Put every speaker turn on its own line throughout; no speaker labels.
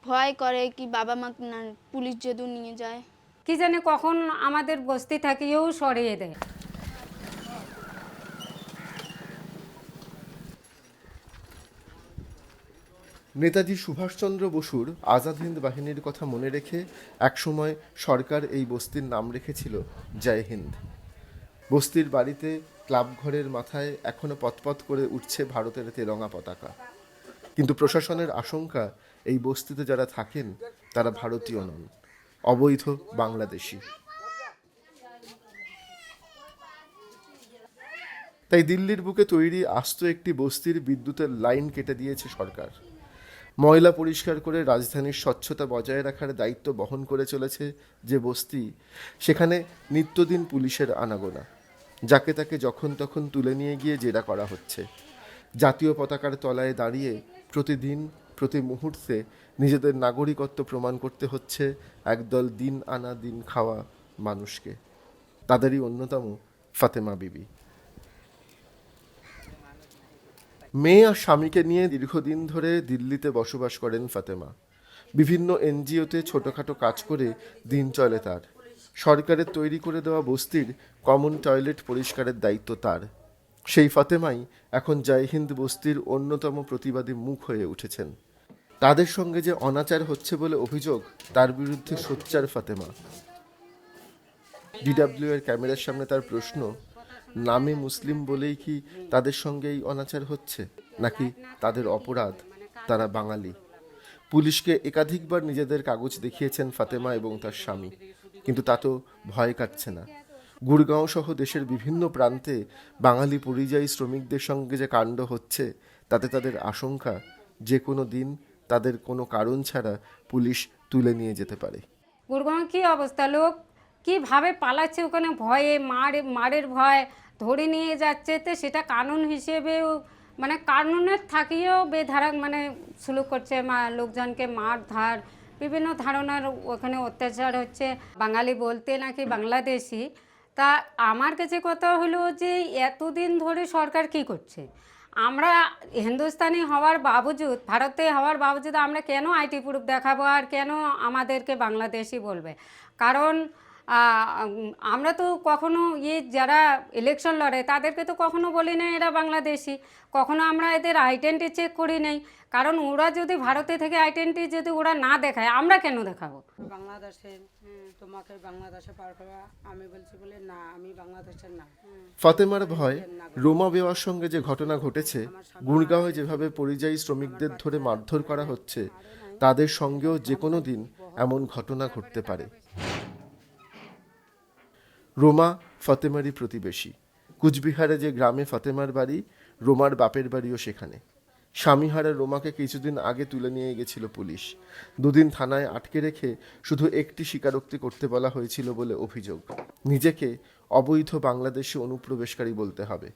ভয় করে কি বাবা মা না পুলিশ যদি নিয়ে যায়।
কি জানে কখন আমাদের বস্তি থাকিও সরিয়ে দেয়।
নেতাজি সুভাষচন্দ্র বসুর আজাদ হিন্দ বাহিনীর কথা মনে রেখে একসময় সরকার এই বস্তির নাম রেখেছিল জয় হিন্দ। বস্তির বাড়িতে ক্লাব ঘরের মাথায় এখনো পতপত করে উঠছে ভারতের তেরঙা পতাকা। কিন্তু প্রশাসনের আশঙ্কা এই বস্তিতে যারা থাকেন তারা ভারতীয় নন, অবৈধ বাংলাদেশি। তাই দিল্লির বুকে তৈরি আস্ত একটি বস্তির বিদ্যুতের লাইন কেটে দিয়েছে সরকার। ময়লা পরিষ্কার করে রাজধানীর স্বচ্ছতা বজায় রাখার দায়িত্ব বহন করে চলেছে যে বস্তি, সেখানে নিত্যদিন পুলিশের আনাগোনা। যাকে তাকে যখন তখন তুলে নিয়ে গিয়ে জেরা করা হচ্ছে। জাতীয় পতাকার তলায় দাঁড়িয়ে প্রতিদিন প্রতি মুহূর্তে নিজেদের নাগরিকত্ব প্রমাণ করতে হচ্ছে একদল দিন আনা দিন খাওয়া মানুষকে। তাদেরই অন্যতম ফাতেমা বিবি। মেয়ে আর স্বামীকে নিয়ে দীর্ঘদিন ধরে দিল্লিতে বসবাস করেন ফাতেমা। বিভিন্ন এনজিওতে ছোটোখাটো কাজ করে দিন চলে তার। সরকারের তৈরি করে দেওয়া বস্তির কমন টয়লেট পরিষ্কারের দায়িত্ব তার। সেই ফাতেমাই এখন জয় হিন্দ বস্তির অন্যতম প্রতিবাদী মুখ হয়ে উঠেছেন। তাদের সঙ্গে যে অনাচার হচ্ছে বলে অভিযোগ, তার বিরুদ্ধে সোচ্চার ফাতেমা। ডিডব্লিউ এর ক্যামেরার সামনে তার প্রশ্ন, নামে মুসলিম বলেই কি তাদের সঙ্গে এই অনাচার হচ্ছে, নাকি তাদের অপরাধ তারা বাঙালি? পুলিশকে একাধিকবার নিজেদের কাগজ দেখিয়েছেন ফাতেমা এবং তার স্বামী, কিন্তু তা তো ভয় কাটছে না। গুড়গাঁও সহ দেশের বিভিন্ন প্রান্তে বাঙালি পরিযায়ী শ্রমিকদের সঙ্গে যে কাণ্ড হচ্ছে, তাতে তাদের আশঙ্কা যে কোনো দিন তাদের কোনো কারণ ছাড়া পুলিশ তুলে নিয়ে যেতে পারে।
গুড়গাঁও কি অবস্থা, লোক কিভাবে পালাচ্ছে ওখানে, ভয়ে মারের ভয় ধরে নিয়ে যাচ্ছে। তো সেটা কানুন হিসেবেও মানে কানুনের থাকিয়েও বেধারা মানে সুলুক করছে, লোকজনকে মার ধার বিভিন্ন ধারণার ওখানে অত্যাচার হচ্ছে। বাঙালি বলতে নাকি বাংলাদেশি। তা আমার কাছে কথা হলো যে এতদিন ধরে সরকার কি করছে? আমরা হিন্দুস্তানি হওয়ার বাবজুদ, ভারতে হওয়ার বাবজুদ আমরা কেন আইটি প্রুফ দেখাবো আর কেন আমাদেরকে বাংলাদেশি বলবে? কারণ আমরা তো কখনো যারা ইলেকশন লড়ে তাদেরকে তো কখনো বলি না এরা বাংলাদেশি, কখনো আমরা এদের আইডেন্টি চেক করি নাই। কারণ ওরা যদি ভারতে থেকে আইডেন্টি যদি ওরা না দেখায়, আমরা কেন দেখাবো?
বাংলাদেশে তোমাকে বাংলাদেশে পার করা, আমি বলছি বলে না, আমি বাংলাদেশের না।
ফাতেমার ভয়, রোমা বেওয়ার সঙ্গে যে ঘটনা ঘটেছে, গুড়গাঁওয়ে যেভাবে পরিযায়ী শ্রমিকদের ধরে মারধর করা হচ্ছে, তাদের সঙ্গেও যে কোনো দিন এমন ঘটনা ঘটতে পারে। রোমা ফাতেমারই প্রতিবেশী। কুচবিহারে যে গ্রামে ফাতেমার বাড়ি, রোমার বাপের বাড়িও সেখানে। স্বামীহারা রোমাকে কিছুদিন আগে তুলে নিয়ে গেছিল পুলিশ। দুদিন থানায় আটকে রেখে শুধু একটি স্বীকারোক্তি করতে বলা হয়েছিল বলে অভিযোগ। নিজেকে অবৈধ বাংলাদেশি অনুপ্রবেশকারী বলতে হবে,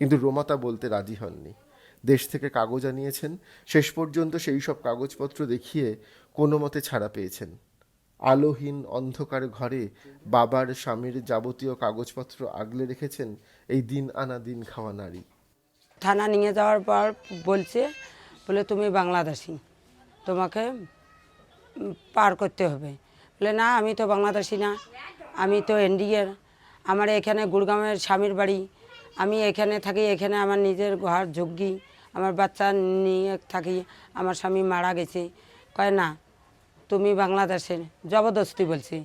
কিন্তু রোমা তা বলতে রাজি হননি। দেশ থেকে কাগজ আনিয়েছেন, শেষ পর্যন্ত সেই সব কাগজপত্র দেখিয়ে কোনো মতে ছাড়া পেয়েছেন। আলোহীন অন্ধকার ঘরে বাবার স্বামীর যাবতীয় কাগজপত্র আগলে রেখেছেন এই দিন আনা দিন খাওয়া নারী।
থানা নিয়ে যাওয়ার পর বলছে বলে তুমি বাংলাদেশি, তোমাকে পার করতে হবে। বলে না, আমি তো বাংলাদেশি না, আমি তো ইন্ডিয়ার। আমার এখানে গুড়গাঁওয়ের স্বামীর বাড়ি, আমি এখানে থাকি, এখানে আমার নিজের ঘর যোগ্যী, আমার বাচ্চা নিয়ে থাকি, আমার স্বামী মারা গেছে। কয় না, তুমি বাংলাদেশের, জবরদস্তি বলছি।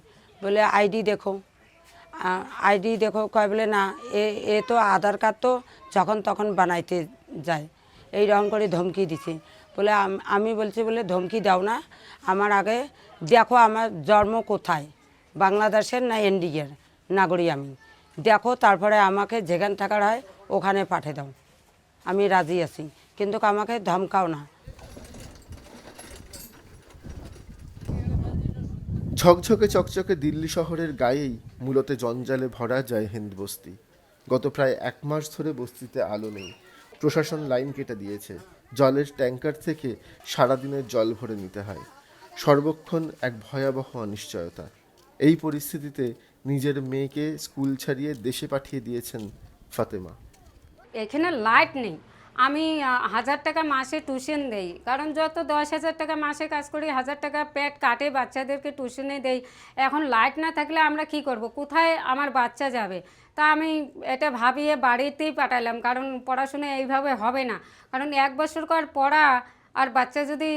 বলে আইডি দেখো, আইডি দেখো। কয় বলে না, এ তো আধার কার্ড তো যখন তখন বানাইতে যায়, এই রকম করে ধমকি দিছে। বলে আমি বলছি বলে ধমকি দাও না, আমার আগে দেখো আমার জন্ম কোথায়, বাংলাদেশের না ইন্ডিয়ার নাগরিক আমি, দেখো তারপরে আমাকে যেখানে থাকার হয় ওখানে পাঠিয়ে দাও, আমি রাজি আছি, কিন্তু আমাকে ধমকাও না।
ঝকঝকে চকচকে দিল্লি শহরের গায়েই মূলত জঞ্জালে ভরা জয় হিন্দ বস্তি। গত প্রায় 1 মাস ধরে বস্তিতে আলো নেই। প্রশাসন লাইন কেটে দিয়েছে। জলের ট্যাঙ্কার থেকে সারাদিনের জল ভরে নিতে হয়। সর্বক্ষণ এক ভয়াবহ অনিশ্চয়তা। এই পরিস্থিতিতে নিজের মেয়েকে স্কুল ছাড়িয়ে দেশে পাঠিয়ে দিয়েছেন ফাতেমা।
এখানে লাইট নেই, আমি 1000 টাকা মাসে টিউশন দেই, কারণ যত 10,000 টাকা মাসে কাজ করি 1000 টাকা পেট কাটে বাচ্চাদেরকে টিউশনে দেই। এখন লাইট না থাকলে আমরা কি করব, কোথায় আমার বাচ্চা যাবে? তা আমি এটা ভাবিয়ে বাড়িতেই পাঠালাম, কারণ পড়াশোনা এইভাবে হবে না। কারণ 1 বছর পর পড়া আর বাচ্চা যদি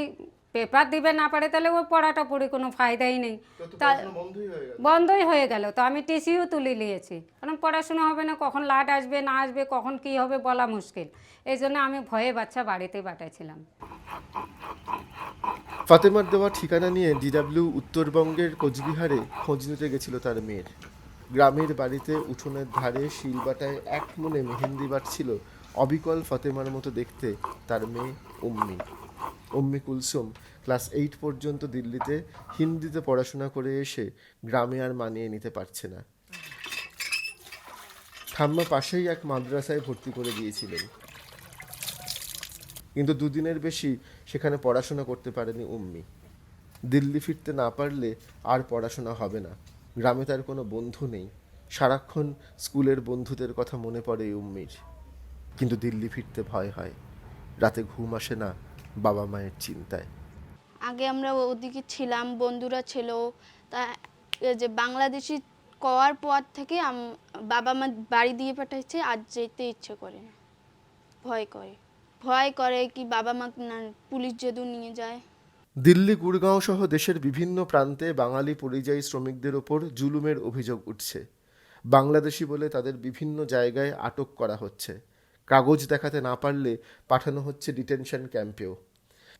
পেপার দিবে না পারে তাহলে ওই পড়াটা পড়ে কোনো ফায়দাই নেই। তা বন্ধই হয়ে গেল। তো আমি টিসিও তুলে নিয়েছি, কারণ পড়াশোনা হবে না, কখন লাট আসবে না আসবে, কখন কি হবে বলা মুশকিল। এই জন্য আমি ভয়ে বাচ্চা বাড়িতে পাঠাইছিলাম।
ফাতেমার দেওয়া ঠিকানা নিয়ে ডিডাব্লিউ উত্তরবঙ্গের কোচবিহারে খোঁজ নিতে গেছিল তার মেয়ের। গ্রামের বাড়িতে উঠোনের ধারে শিলবাটায় এক মনে মেহেন্দি বাটছিল অবিকল ফাতেমার মতো দেখতে তার মেয়ে উম্মি। উম্মি কুলসুম ক্লাস 8 পর্যন্ত দিল্লিতে হিন্দিতে পড়াশোনা করে এসে গ্রামে আর মানিয়ে নিতে পারছে না। ঠাম্মা পাশেই এক মাদ্রাসায় ভর্তি করে দিয়েছিলেন, কিন্তু 2 দিনের বেশি সেখানে পড়াশোনা করতে পারেনি উম্মি। দিল্লি ফিরতে না পারলে আর পড়াশোনা হবে না। গ্রামে তার কোনো বন্ধু নেই, সারাক্ষণ স্কুলের বন্ধুদের কথা মনে পড়ে উম্মির। কিন্তু দিল্লি ফিরতে ভয় হয়, রাতে ঘুম আসে না বাবা মায়ের চিন্তায়।
আগে আমরা ওদিকে ছিলাম, বন্ধুরা ছিল, তা এই যে বাংলাদেশি করার পর থেকে বাবা মা বাড়ি দিয়ে পাঠাইছে, আর যেতে ইচ্ছে করে না, ভয় করে কি বাবা মা না পুলিশ যদি নিয়ে যায়।
দিল্লি, গুড়গাঁও সহ দেশের বিভিন্ন প্রান্তে বাঙালি পরিযায়ী শ্রমিকদের ওপর জুলুমের অভিযোগ উঠছে। বাংলাদেশি বলে তাদের বিভিন্ন জায়গায় আটক করা হচ্ছে, কাগজ দেখাতে না পারলে পাঠানো হচ্ছে ডিটেনশন ক্যাম্পেও।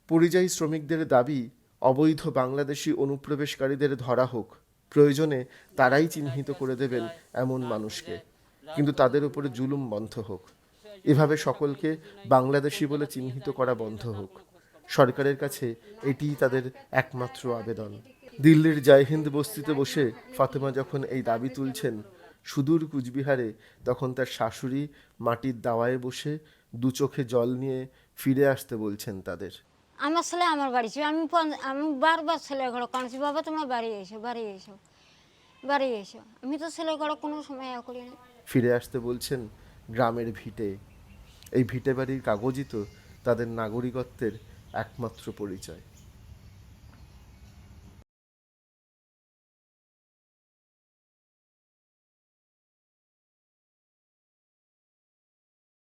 পরিযায়ী শ্রমিকদের দাবি অবৈধ বাংলাদেশি অনুপ্রবেশকারীদের ধরা হোক, প্রয়োজনে তারাই চিহ্নিত করে দেবেন এমন মানুষকে, কিন্তু তাদের উপরে জুলুম বন্ধ হোক। এভাবে সকলকে বাংলাদেশি বলে চিহ্নিত করা বন্ধ হোক। সরকারের কাছে এটিই তাদের একমাত্র আবেদন। দিল্লির জয়হিন্দ বস্তিতে বসে ফাতেমা যখন এই দাবি তুলছেন সুদূর কুচবিহারে, তখন তার শাশুড়ি মাটির দাওয়ায় বসে 2 চোখে জল নিয়ে ফিরে আসতে বলছেন তাদের।
আমার ছেলে আমার বাড়ি ছিল, আমি বারবার ছেলে ঘরে কাঁদছি, বাবা তোমরা বাড়ি এসো, বাড়ি এসো, বাড়ি এসো। আমি তো ছেলে ঘরে কোনো সময় করি না।
ফিরে আসতে বলছেন গ্রামের ভিটে। এই ভিটে বাড়ির কাগজই তো তাদের নাগরিকত্বের একমাত্র পরিচয়।